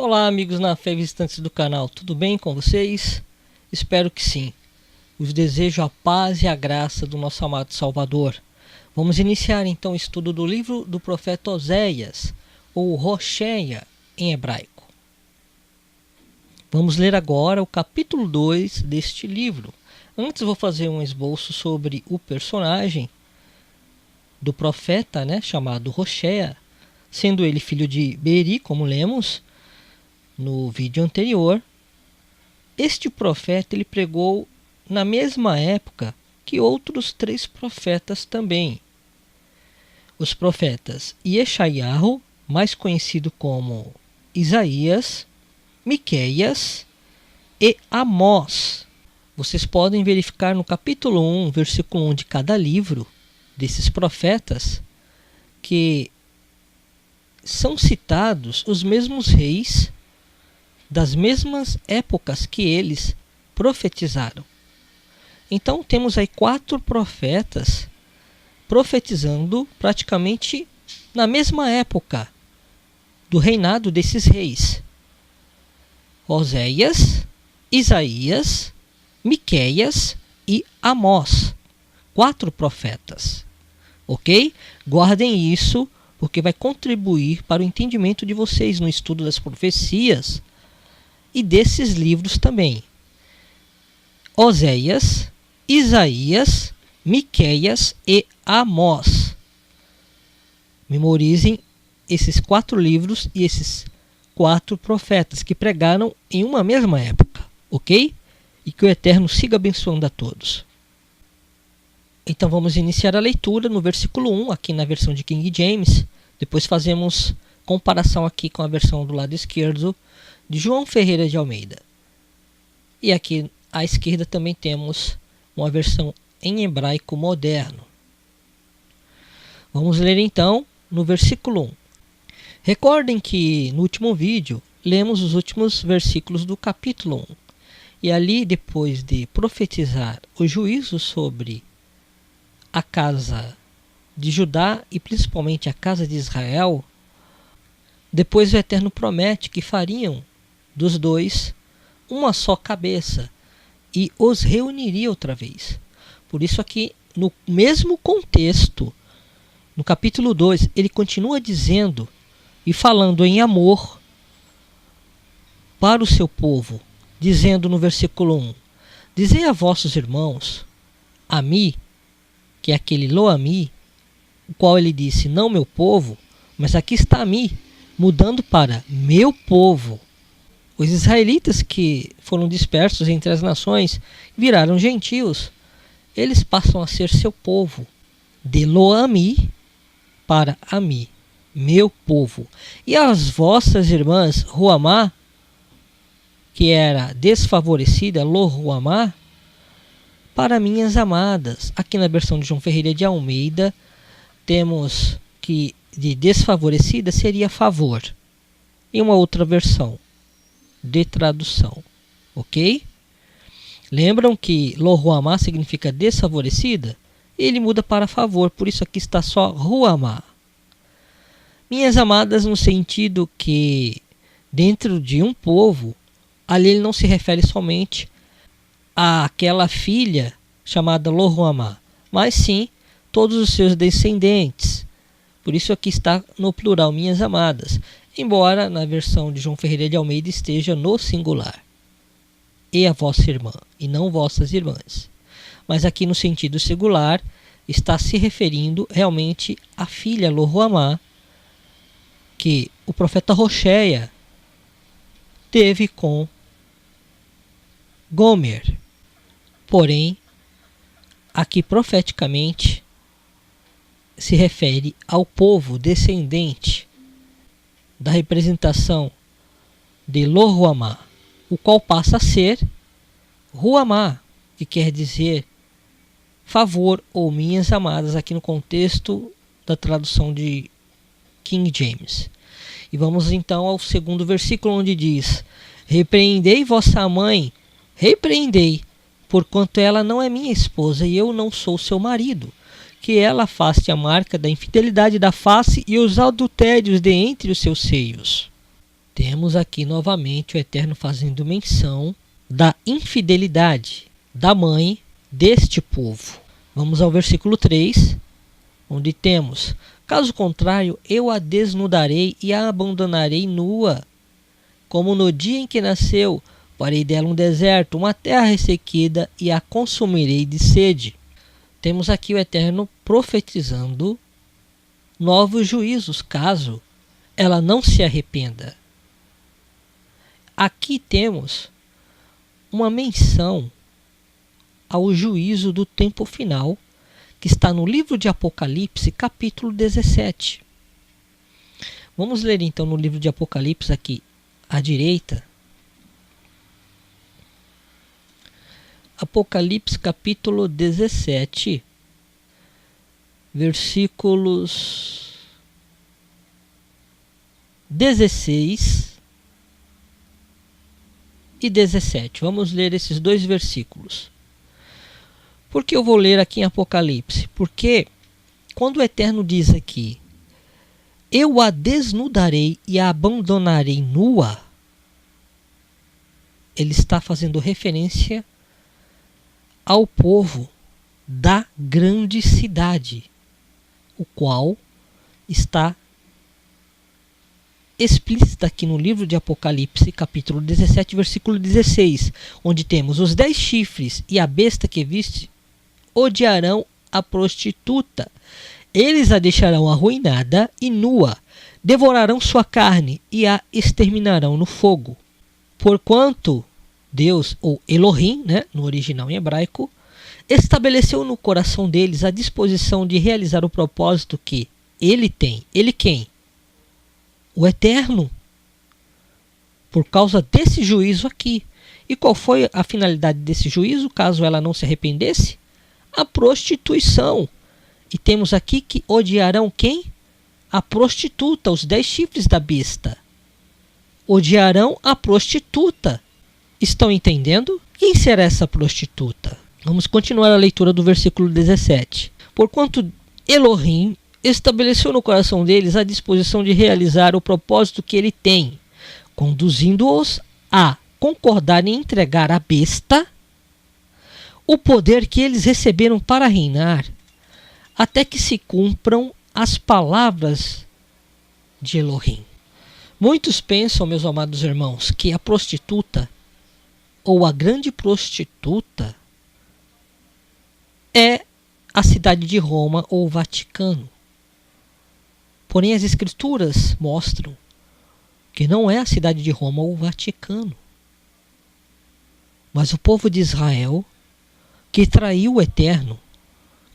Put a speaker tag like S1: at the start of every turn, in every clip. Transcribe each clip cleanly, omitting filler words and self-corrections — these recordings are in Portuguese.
S1: Olá amigos na fé visitantes do canal, tudo bem com vocês? Espero que sim. Os desejo a paz e a graça do nosso amado Salvador. Vamos iniciar então o estudo do livro do profeta Oséias, ou Rocheia em hebraico. Vamos ler agora o capítulo 2 deste livro. Antes vou fazer um esboço sobre o personagem do profeta, chamado Rocheia, sendo ele filho de Beri, como lemos no vídeo anterior. Este profeta ele pregou na mesma época que outros 3 profetas também. Os profetas Yeshayahu, mais conhecido como Isaías, Miqueias e Amós. Vocês podem verificar no capítulo 1, versículo 1 de cada livro desses profetas que são citados os mesmos reis das mesmas épocas que eles profetizaram. Então temos aí 4 profetas profetizando praticamente na mesma época do reinado desses reis. Oséias, Isaías, Miqueias e Amós. 4 profetas. Ok? Guardem isso, porque vai contribuir para o entendimento de vocês no estudo das profecias e desses livros também. Oséias, Isaías, Miqueias e Amós. Memorizem esses 4 livros e esses 4 profetas que pregaram em uma mesma época, ok? E que o Eterno siga abençoando a todos. Então vamos iniciar a leitura no versículo 1, aqui na versão de King James. Depois fazemos comparação aqui com a versão do lado esquerdo de João Ferreira de Almeida. E aqui à esquerda também temos uma versão em hebraico moderno. Vamos ler então no versículo 1. Recordem que no último vídeo lemos os últimos versículos do capítulo 1. E ali, depois de profetizar o juízo sobre a casa de Judá e principalmente a casa de Israel, depois o Eterno promete que fariam dos dois uma só cabeça e os reuniria outra vez. Por isso aqui, no mesmo contexto, no capítulo 2, ele continua dizendo e falando em amor para o seu povo, dizendo no versículo 1, dizei a vossos irmãos, Ami, que é aquele Lo-Ami, o qual ele disse, não meu povo, mas aqui está Ami, mudando para meu povo. Os israelitas que foram dispersos entre as nações viraram gentios. Eles passam a ser seu povo. De Lo-Ami para Ami, meu povo. E as vossas irmãs Ruamá, que era desfavorecida, Lo-Ruamá, para minhas amadas. Aqui na versão de João Ferreira de Almeida, temos que de desfavorecida seria favor. E uma outra versão de tradução. Ok? Lembram que Lo-Ruamá significa desfavorecida? Ele muda para favor, por isso aqui está só Ruamá. Minhas amadas no sentido que dentro de um povo, ali ele não se refere somente àquela filha chamada Lo-Ruamá, mas sim todos os seus descendentes. Por isso aqui está no plural, minhas amadas, embora na versão de João Ferreira de Almeida esteja no singular. E a vossa irmã, e não vossas irmãs. Mas aqui no sentido singular está se referindo realmente à filha Lo-Ruamá, que o profeta Rocheia teve com Gomer. Porém, aqui profeticamente se refere ao povo descendente da representação de Lo-Ruamá, o qual passa a ser Ruamá, que quer dizer favor ou minhas amadas, aqui no contexto da tradução de King James. E vamos então ao segundo versículo, onde diz, repreendei vossa mãe, repreendei, porquanto ela não é minha esposa e eu não sou seu marido, que ela afaste a marca da infidelidade da face e os adultérios de entre os seus seios. Temos aqui novamente o Eterno fazendo menção da infidelidade da mãe deste povo. Vamos ao versículo 3, onde temos: caso contrário, eu a desnudarei e a abandonarei nua, como no dia em que nasceu. Farei dela um deserto, uma terra ressequida, e a consumirei de sede. Temos aqui o Eterno profetizando novos juízos, caso ela não se arrependa. Aqui temos uma menção ao juízo do tempo final, que está no livro de Apocalipse, capítulo 17. Vamos ler então no livro de Apocalipse aqui à direita. Apocalipse capítulo 17, versículos 16 e 17. Vamos ler esses dois versículos. Por que eu vou ler aqui em Apocalipse? Porque quando o Eterno diz aqui: eu a desnudarei e a abandonarei nua, ele está fazendo referência ao povo da grande cidade, o qual está explícita aqui no livro de Apocalipse, capítulo 17, versículo 16, onde temos: os 10 chifres e a besta que viste odiarão a prostituta. Eles a deixarão arruinada e nua, devorarão sua carne e a exterminarão no fogo. Porquanto Deus, ou Elohim, no original em hebraico, estabeleceu no coração deles a disposição de realizar o propósito que ele tem. Ele quem? O Eterno. Por causa desse juízo aqui. E qual foi a finalidade desse juízo, caso ela não se arrependesse? A prostituição. E temos aqui que odiarão quem? A prostituta, os 10 chifres da besta. Odiarão a prostituta. Estão entendendo? Quem será essa prostituta? Vamos continuar a leitura do versículo 17. Porquanto Elohim estabeleceu no coração deles a disposição de realizar o propósito que ele tem, conduzindo-os a concordarem em entregar à besta o poder que eles receberam para reinar, até que se cumpram as palavras de Elohim. Muitos pensam, meus amados irmãos, que a prostituta, ou a grande prostituta, é a cidade de Roma ou o Vaticano. Porém, as Escrituras mostram que não é a cidade de Roma ou o Vaticano, mas o povo de Israel, que traiu o Eterno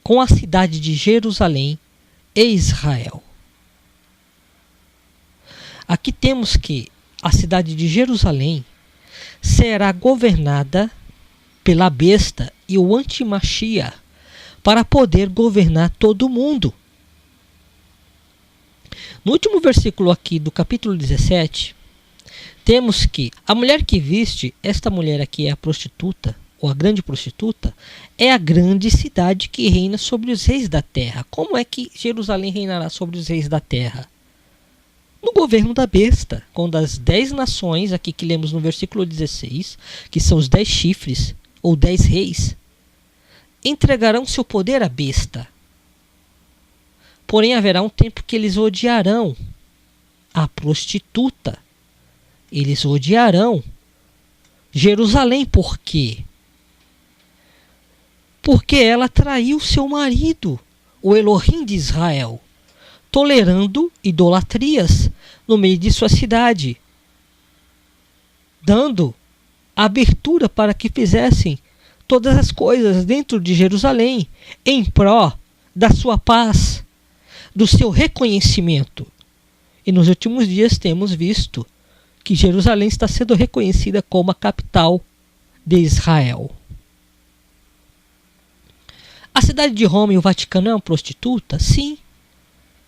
S1: com a cidade de Jerusalém e Israel. Aqui temos que a cidade de Jerusalém será governada pela besta e o antimachia para poder governar todo o mundo. No último versículo aqui do capítulo 17, temos que a mulher que viste, esta mulher aqui é a prostituta, ou a grande prostituta, é a grande cidade que reina sobre os reis da terra. Como é que Jerusalém reinará sobre os reis da terra? No governo da besta, quando as 10 nações, aqui que lemos no versículo 16, que são os 10 chifres, ou 10 reis, entregarão seu poder à besta. Porém, haverá um tempo que eles odiarão a prostituta. Eles odiarão Jerusalém. Por quê? Porque ela traiu seu marido, o Elohim de Israel, tolerando idolatrias no meio de sua cidade, dando abertura para que fizessem todas as coisas dentro de Jerusalém em pró da sua paz, do seu reconhecimento. E nos últimos dias temos visto que Jerusalém está sendo reconhecida como a capital de Israel. A cidade de Roma e o Vaticano é uma prostituta? Sim,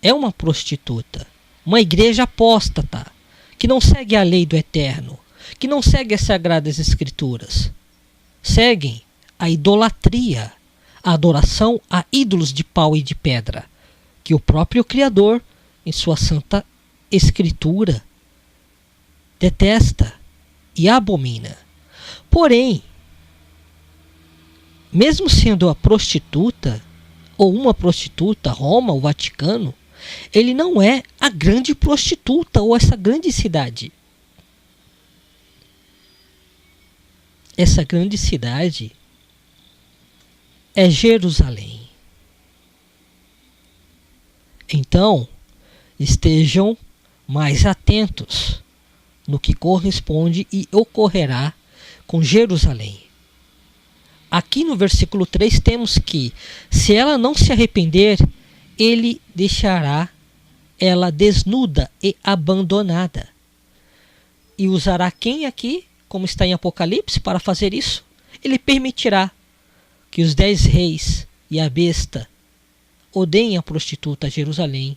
S1: é uma prostituta. Uma igreja apóstata, que não segue a lei do Eterno, que não segue as Sagradas Escrituras. Seguem a idolatria, a adoração a ídolos de pau e de pedra, que o próprio Criador, em sua Santa Escritura, detesta e abomina. Porém, mesmo sendo a prostituta, ou uma prostituta, Roma, o Vaticano, ele não é a grande prostituta ou essa grande cidade. Essa grande cidade é Jerusalém. Então, estejam mais atentos no que corresponde e ocorrerá com Jerusalém. Aqui no versículo 3 temos que, se ela não se arrepender, ele deixará ela desnuda e abandonada. E usará quem aqui, como está em Apocalipse, para fazer isso? Ele permitirá que os 10 reis e a besta odeiem a prostituta Jerusalém.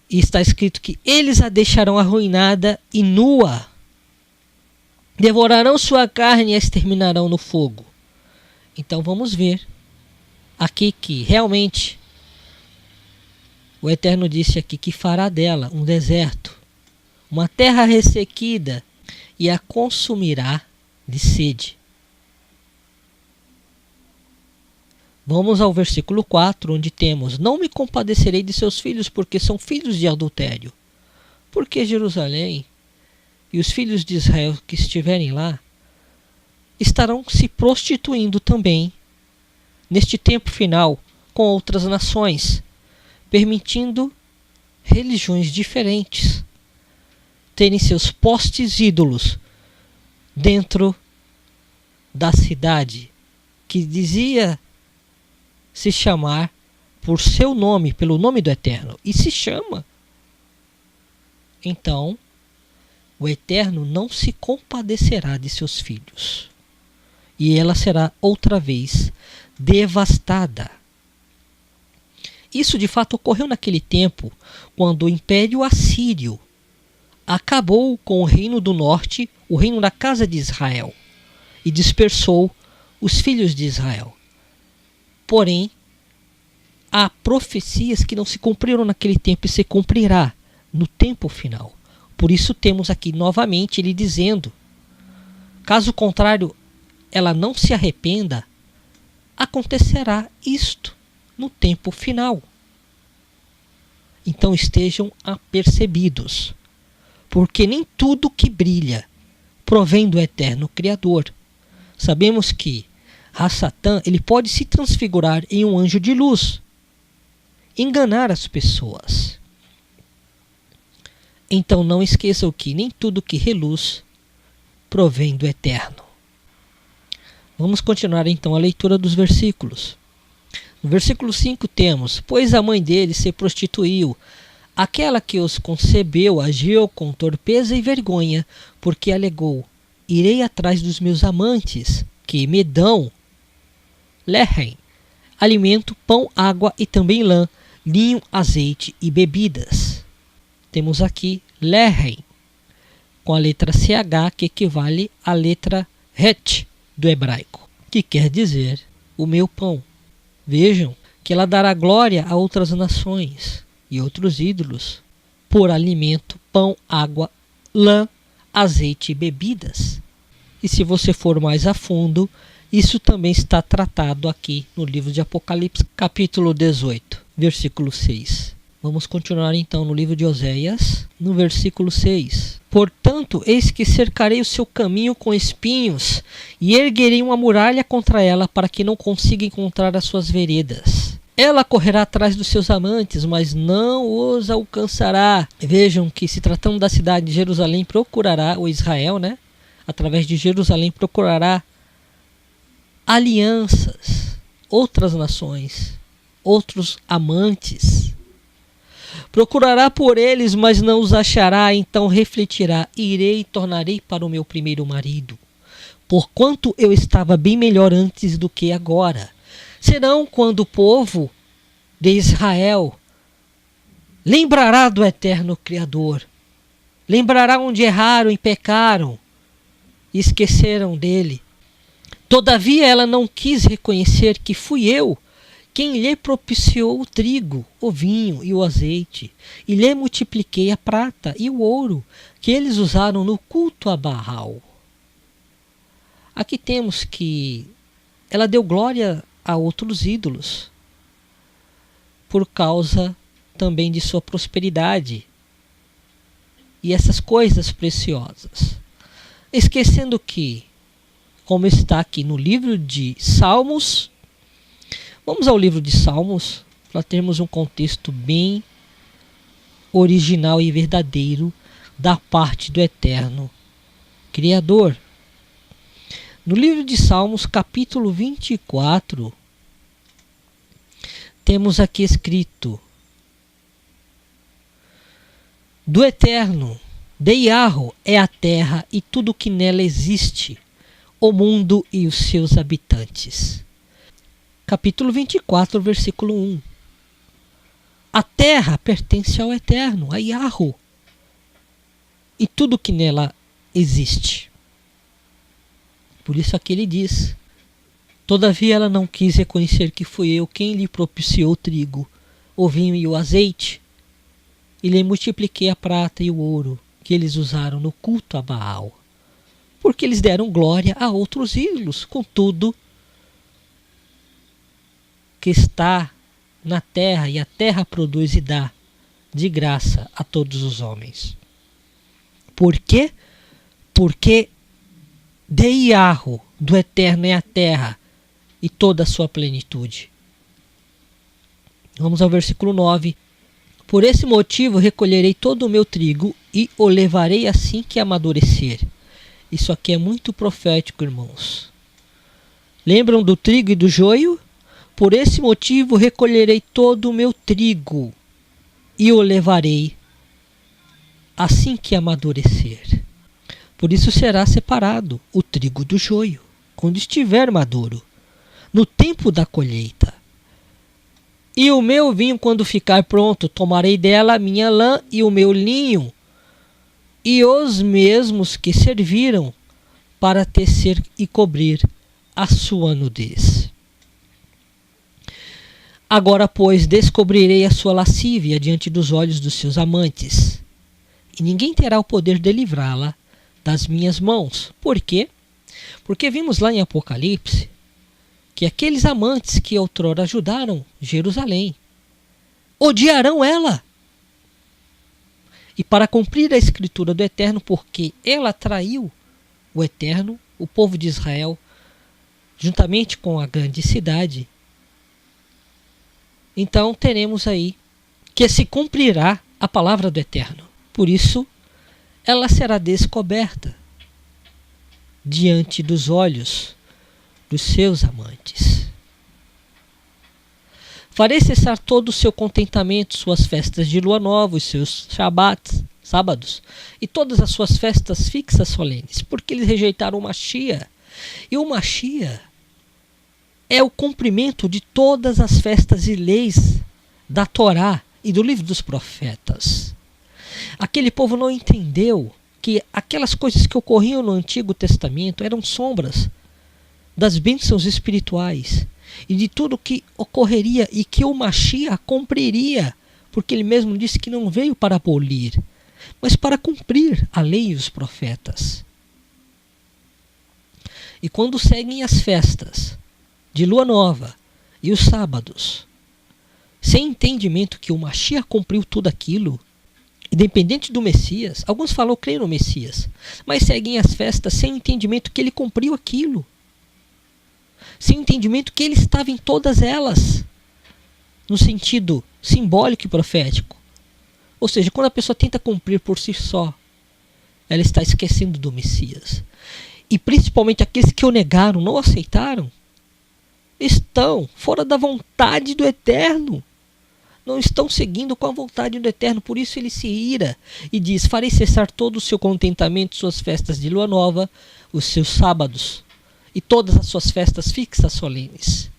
S1: E está escrito que eles a deixarão arruinada e nua. Devorarão sua carne e a exterminarão no fogo. Então vamos ver aqui que realmente o Eterno disse aqui que fará dela um deserto, uma terra ressequida, e a consumirá de sede. Vamos ao versículo 4, onde temos: não me compadecerei de seus filhos, porque são filhos de adultério. Porque Jerusalém e os filhos de Israel que estiverem lá estarão se prostituindo também neste tempo final com outras nações, permitindo religiões diferentes terem seus postes ídolos dentro da cidade que dizia se chamar por seu nome, pelo nome do Eterno, e se chama. Então, o Eterno não se compadecerá de seus filhos, e ela será outra vez devastada. Isso de fato ocorreu naquele tempo, quando o Império Assírio acabou com o reino do norte, o reino da casa de Israel, e dispersou os filhos de Israel. Porém, há profecias que não se cumpriram naquele tempo e se cumprirá no tempo final. Por isso temos aqui novamente ele dizendo, caso contrário ela não se arrependa, acontecerá isto no tempo final. Então estejam apercebidos, porque nem tudo que brilha provém do Eterno Criador. Sabemos que Satã, ele pode se transfigurar em um anjo de luz, enganar as pessoas. Então não esqueçam que nem tudo que reluz provém do Eterno. Vamos continuar então a leitura dos versículos. No versículo 5 temos: pois a mãe dele se prostituiu, aquela que os concebeu agiu com torpeza e vergonha, porque alegou: irei atrás dos meus amantes, que me dão lehem, alimento, pão, água e também lã, linho, azeite e bebidas. Temos aqui lehem, com a letra CH, que equivale à letra Het do hebraico, que quer dizer o meu pão. Vejam que ela dará glória a outras nações e outros ídolos por alimento, pão, água, lã, azeite e bebidas. E se você for mais a fundo, isso também está tratado aqui no livro de Apocalipse, capítulo 18, versículo 6. Vamos continuar então no livro de Oséias, no versículo 6. Portanto, eis que cercarei o seu caminho com espinhos e erguerei uma muralha contra ela para que não consiga encontrar as suas veredas. Ela correrá atrás dos seus amantes, mas não os alcançará. Vejam que, se tratando da cidade de Jerusalém, procurará, o Israel, através de Jerusalém, procurará alianças, outras nações, outros amantes. Procurará por eles, mas não os achará, então refletirá: irei e tornarei para o meu primeiro marido, porquanto eu estava bem melhor antes do que agora. Serão quando o povo de Israel lembrará do Eterno Criador, lembrará onde erraram e pecaram e esqueceram dele. Todavia ela não quis reconhecer que fui eu quem lhe propiciou o trigo, o vinho e o azeite, e lhe multipliquei a prata e o ouro, que eles usaram no culto a Baal. Aqui temos que ela deu glória a outros ídolos por causa também de sua prosperidade e essas coisas preciosas, esquecendo que, como está aqui no livro de Salmos, vamos ao livro de Salmos para termos um contexto bem original e verdadeiro da parte do Eterno Criador. No livro de Salmos, capítulo 24, temos aqui escrito: do Eterno, de Yahweh é a terra e tudo que nela existe, o mundo e os seus habitantes. Capítulo 24, versículo 1. A terra pertence ao Eterno, a Yahweh, e tudo que nela existe. Por isso aqui ele diz: todavia ela não quis reconhecer que fui eu quem lhe propiciou o trigo, o vinho e o azeite, e lhe multipliquei a prata e o ouro que eles usaram no culto a Baal, porque eles deram glória a outros ídolos, com tudo que está na terra, e a terra produz e dá de graça a todos os homens. Por quê? Porque de Yahweh, do Eterno, é a terra e toda a sua plenitude. Vamos ao versículo 9. Por esse motivo recolherei todo o meu trigo e o levarei assim que amadurecer. Isso aqui é muito profético, irmãos. Lembram do trigo e do joio? Por esse motivo recolherei todo o meu trigo e o levarei assim que amadurecer. Por isso será separado o trigo do joio, quando estiver maduro, no tempo da colheita. E o meu vinho, quando ficar pronto, tomarei dela a minha lã e o meu linho, e os mesmos que serviram para tecer e cobrir a sua nudez. Agora, pois, descobrirei a sua lascívia diante dos olhos dos seus amantes, e ninguém terá o poder de livrá-la das minhas mãos. Por quê? Porque vimos lá em Apocalipse que aqueles amantes que outrora ajudaram Jerusalém odiarão ela. E para cumprir a escritura do Eterno, porque ela traiu o Eterno, o povo de Israel, juntamente com a grande cidade, então teremos aí que se cumprirá a palavra do Eterno. Por isso, ela será descoberta diante dos olhos dos seus amantes. Farei cessar todo o seu contentamento, suas festas de lua nova, os seus sábados, e todas as suas festas fixas solenes, porque eles rejeitaram o Mashiach. E o Mashiach é o cumprimento de todas as festas e leis da Torá e do livro dos profetas. Aquele povo não entendeu que aquelas coisas que ocorriam no Antigo Testamento eram sombras das bênçãos espirituais e de tudo que ocorreria e que o Mashiach cumpriria, porque ele mesmo disse que não veio para abolir, mas para cumprir a lei e os profetas. E quando seguem as festas de lua nova e os sábados, sem entendimento que o Mashiach cumpriu tudo aquilo, independente do Messias, alguns falam, creio no Messias, mas seguem as festas sem entendimento que ele cumpriu aquilo, sem entendimento que ele estava em todas elas, no sentido simbólico e profético. Ou seja, quando a pessoa tenta cumprir por si só, ela está esquecendo do Messias. E principalmente aqueles que o negaram, não aceitaram, estão fora da vontade do Eterno. Não estão seguindo com a vontade do Eterno. Por isso ele se ira e diz: farei cessar todo o seu contentamento, suas festas de lua nova, os seus sábados e todas as suas festas fixas solenes.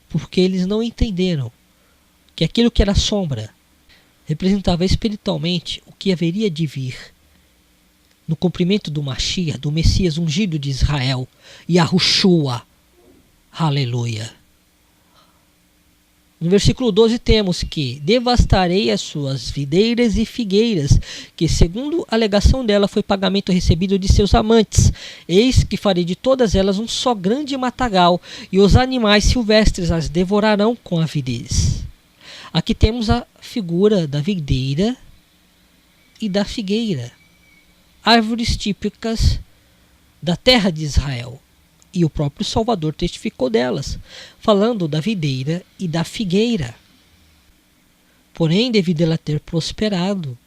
S1: Porque eles não entenderam que aquilo que era sombra representava espiritualmente o que haveria de vir no cumprimento do Mashiach, do Messias ungido de Israel, Yahushua. Aleluia. No versículo 12 temos que devastarei as suas videiras e figueiras, que segundo a alegação dela foi pagamento recebido de seus amantes. Eis que farei de todas elas um só grande matagal, e os animais silvestres as devorarão com avidez. Aqui temos a figura da videira e da figueira, árvores típicas da terra de Israel. E o próprio Salvador testificou delas, falando da videira e da figueira. Porém, devido a ela ter prosperado,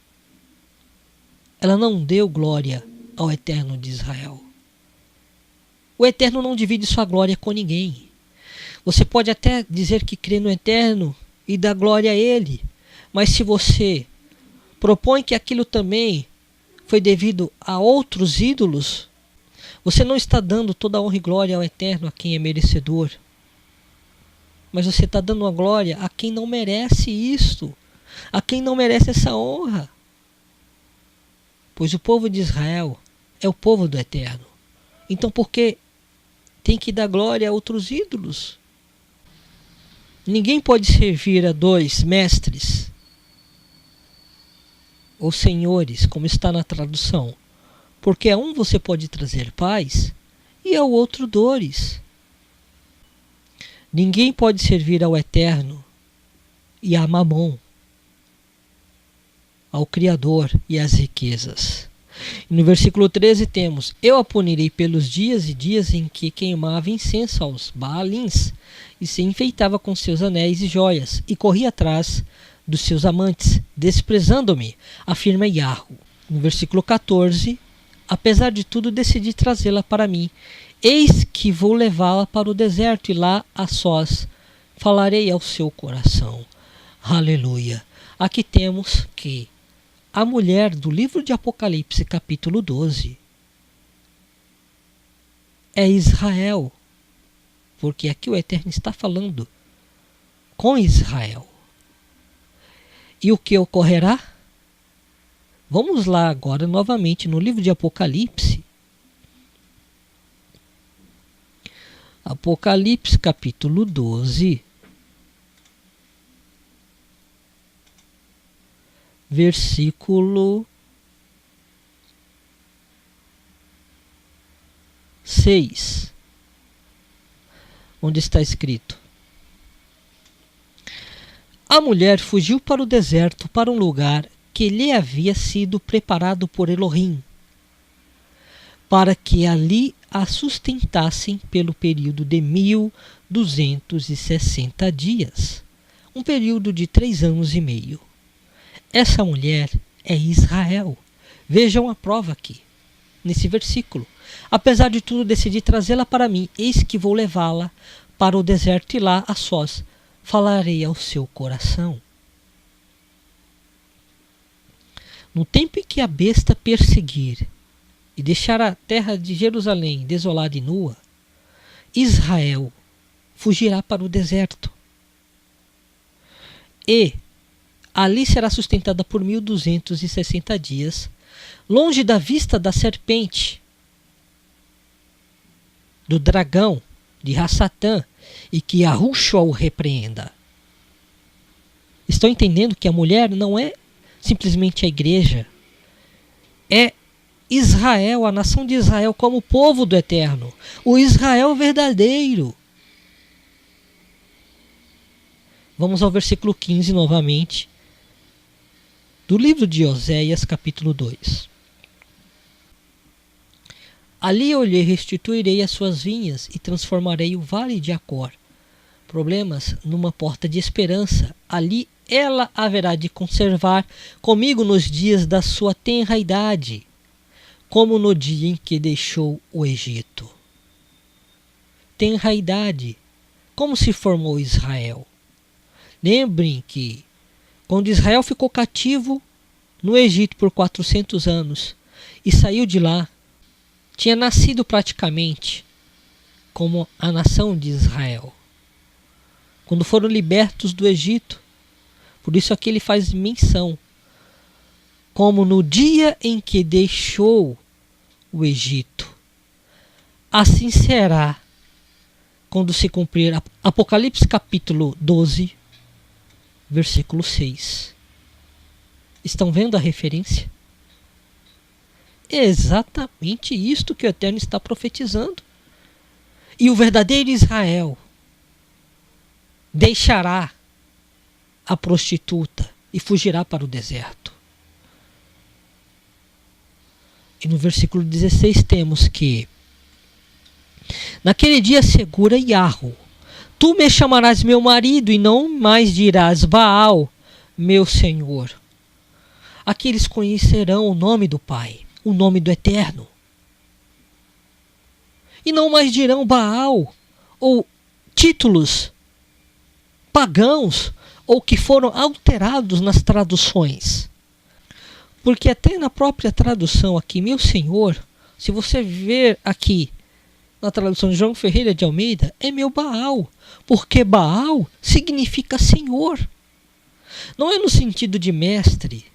S1: ela não deu glória ao Eterno de Israel. O Eterno não divide sua glória com ninguém. Você pode até dizer que crê no Eterno e dá glória a Ele, mas se você propõe que aquilo também foi devido a outros ídolos, você não está dando toda a honra e glória ao Eterno, a quem é merecedor. Mas você está dando a glória a quem não merece isto, a quem não merece essa honra. Pois o povo de Israel é o povo do Eterno. Então por que tem que dar glória a outros ídolos? Ninguém pode servir a dois mestres ou senhores, como está na tradução. Porque a um você pode trazer paz e ao outro dores. Ninguém pode servir ao Eterno e a Mamon, ao Criador e às riquezas. E no versículo 13 temos: eu a punirei pelos dias e dias em que queimava incenso aos Baalins e se enfeitava com seus anéis e joias e corria atrás dos seus amantes, desprezando-me, afirma Yahweh. No versículo 14: apesar de tudo, decidi trazê-la para mim. Eis que vou levá-la para o deserto e lá, a sós, falarei ao seu coração. Aleluia. Aqui temos que a mulher do livro de Apocalipse, capítulo 12, é Israel. Porque aqui o Eterno está falando com Israel. E o que ocorrerá? Vamos lá agora novamente no livro de Apocalipse. Apocalipse capítulo 12. Versículo 6. Onde está escrito: a mulher fugiu para o deserto, para um lugar que lhe havia sido preparado por Elohim, para que ali a sustentassem pelo período de 1260 dias, um período de 3 anos e meio. Essa mulher é Israel. Vejam a prova aqui, nesse versículo. Apesar de tudo, decidi trazê-la para mim, eis que vou levá-la para o deserto e lá, a sós, falarei ao seu coração. No tempo em que a besta perseguir e deixar a terra de Jerusalém desolada e nua, Israel fugirá para o deserto. E ali será sustentada por 1260 dias, longe da vista da serpente, do dragão, de Rassatã, e que Yahushua o repreenda. Estão entendendo que a mulher não é simplesmente a igreja, é Israel, a nação de Israel como povo do Eterno, o Israel verdadeiro. Vamos ao versículo 15 novamente, do livro de Oséias, capítulo 2. Ali eu lhe restituirei as suas vinhas e transformarei o vale de Acor, problemas, numa porta de esperança. Ali ela haverá de conservar comigo nos dias da sua tenra idade, como no dia em que deixou o Egito. Tenra idade, como se formou Israel. Lembrem que, quando Israel ficou cativo no Egito por 400 anos e saiu de lá, tinha nascido praticamente como a nação de Israel. Quando foram libertos do Egito, por isso aqui ele faz menção, como no dia em que deixou o Egito. Assim será quando se cumprir Apocalipse capítulo 12, versículo 6. Estão vendo a referência? É exatamente isto que o Eterno está profetizando. E o verdadeiro Israel deixará a prostituta e fugirá para o deserto. E no versículo 16 temos que: naquele dia segura Yahweh, tu me chamarás meu marido e não mais dirás Baal, meu Senhor. Aqui eles conhecerão o nome do Pai, o nome do Eterno. E não mais dirão Baal, ou títulos pagãos, ou que foram alterados nas traduções. Porque até na própria tradução aqui, meu Senhor, se você ver aqui, na tradução de João Ferreira de Almeida, é meu Baal, porque Baal significa Senhor. Não é no sentido de mestre,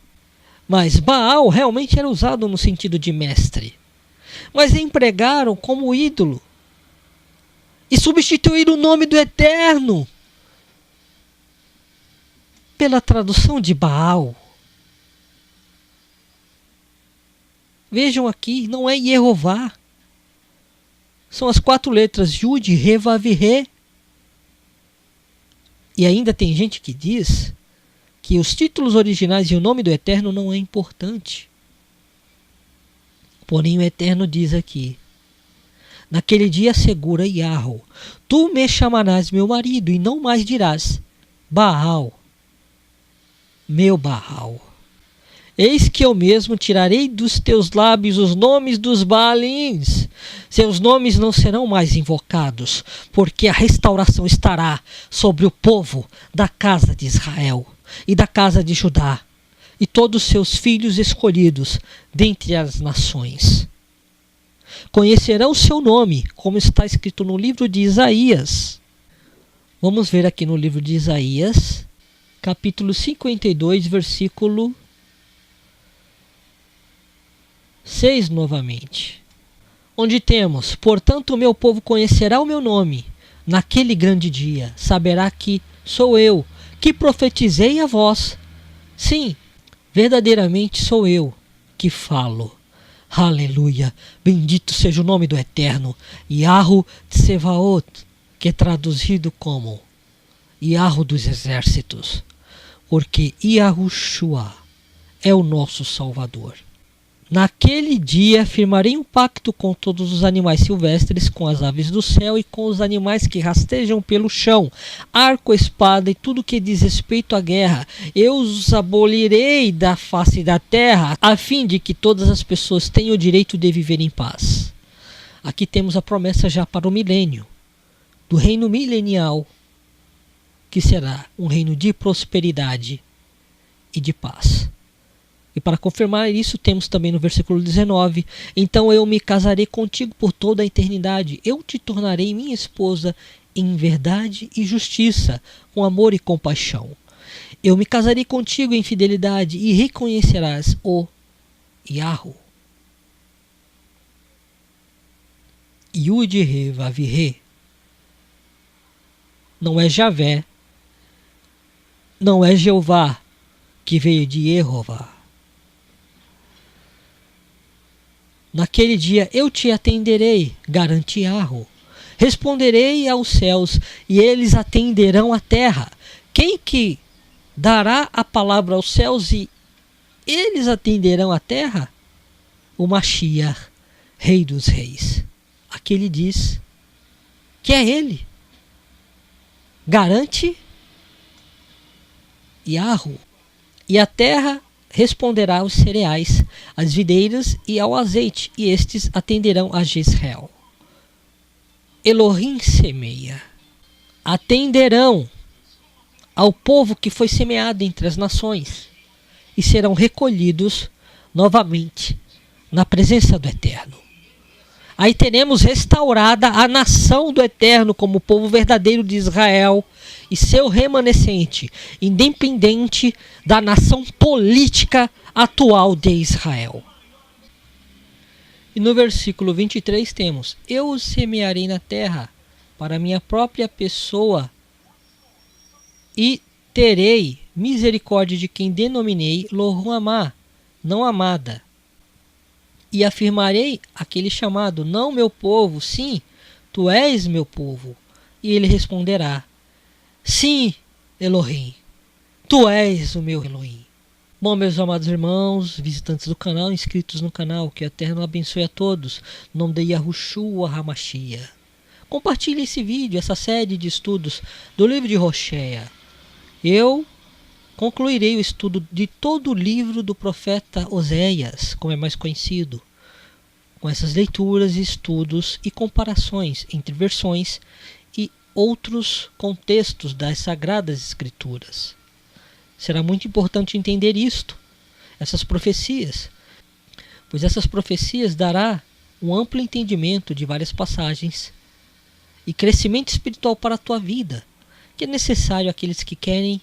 S1: mas Baal realmente era usado no sentido de mestre. Mas empregaram como ídolo e substituíram o nome do Eterno pela tradução de Baal. Vejam aqui, não é Yehová. São as 4 letras Yud, Re, Vav, Re. E ainda tem gente que diz que os títulos originais e o nome do Eterno não é importante. Porém o Eterno diz aqui: naquele dia segura Yahweh, tu me chamarás meu marido e não mais dirás Baal, meu Baal. Eis que eu mesmo tirarei dos teus lábios os nomes dos Baalins. Seus nomes não serão mais invocados, porque a restauração estará sobre o povo da casa de Israel e da casa de Judá, e todos seus filhos escolhidos dentre as nações. Conhecerão seu nome, como está escrito no livro de Isaías. Vamos ver aqui no livro de Isaías, capítulo 52, versículo 6 novamente. Onde temos: portanto o meu povo conhecerá o meu nome, naquele grande dia saberá que sou eu, que profetizei a vós. Sim, verdadeiramente sou eu que falo. Aleluia, bendito seja o nome do Eterno, Yahweh Tsevaot, que é traduzido como Yahweh dos exércitos, porque Yahushua é o nosso Salvador. Naquele dia firmarei um pacto com todos os animais silvestres, com as aves do céu e com os animais que rastejam pelo chão, arco, espada e tudo que diz respeito à guerra. Eu os abolirei da face da terra, a fim de que todas as pessoas tenham o direito de viver em paz. Aqui temos a promessa já para o milênio, do reino milenial, que será um reino de prosperidade e de paz. E para confirmar isso, temos também no versículo 19: então eu me casarei contigo por toda a eternidade, eu te tornarei minha esposa em verdade e justiça, com amor e compaixão. Eu me casarei contigo em fidelidade e reconhecerás o Yahweh. Yud, Re, Vav, Re. Não é Javé, não é Jeová, que veio de Yehová. Naquele dia eu te atenderei, garante Yahweh. Responderei aos céus e eles atenderão à terra. Quem que dará a palavra aos céus e eles atenderão à terra? O Mashiach, Rei dos Reis. Aqui ele diz que é ele. Garante Yahweh. E a terra responderá aos cereais, às videiras e ao azeite, e estes atenderão a Jezreel. Elohim semeia. Atenderão ao povo que foi semeado entre as nações e serão recolhidos novamente na presença do Eterno. Aí teremos restaurada a nação do Eterno como povo verdadeiro de Israel e seu remanescente, independente da nação política atual de Israel. E no versículo 23 temos: eu os semearei na terra para minha própria pessoa e terei misericórdia de quem denominei Lo-Ruhamá, não amada. E afirmarei aquele chamado, não meu povo, sim, tu és meu povo. E ele responderá, sim, Elohim, tu és o meu Elohim. Bom, meus amados irmãos, visitantes do canal, inscritos no canal, que o Eterno abençoe a todos, no nome de Yahushua HaMashiach. Compartilhe esse vídeo, essa série de estudos do livro de Hoshea. Eu concluirei o estudo de todo o livro do profeta Oséias, como é mais conhecido, com essas leituras, estudos e comparações entre versões e outros contextos das Sagradas Escrituras. Será muito importante entender isto, essas profecias, pois essas profecias dará um amplo entendimento de várias passagens e crescimento espiritual para a tua vida, que é necessário àqueles que querem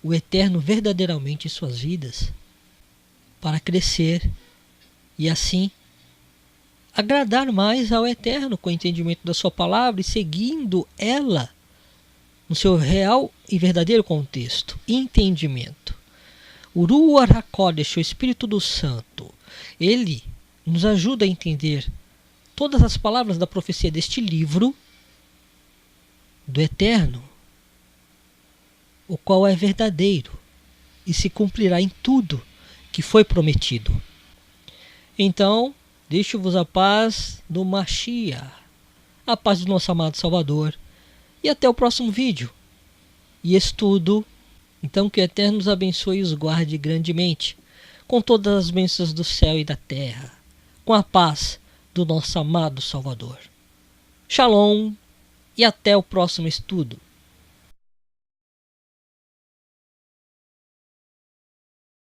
S1: o Eterno verdadeiramente em suas vidas, para crescer e assim agradar mais ao Eterno com o entendimento da sua palavra e seguindo ela no seu real e verdadeiro contexto, entendimento. O Ruach HaKodesh, o Espírito do Santo, ele nos ajuda a entender todas as palavras da profecia deste livro do Eterno, o qual é verdadeiro e se cumprirá em tudo que foi prometido. Então, deixo-vos a paz do Mashiach, a paz do nosso amado Salvador, e até o próximo vídeo e estudo. Então que o Eterno nos abençoe e os guarde grandemente, com todas as bênçãos do céu e da terra, com a paz do nosso amado Salvador. Shalom e até o próximo estudo.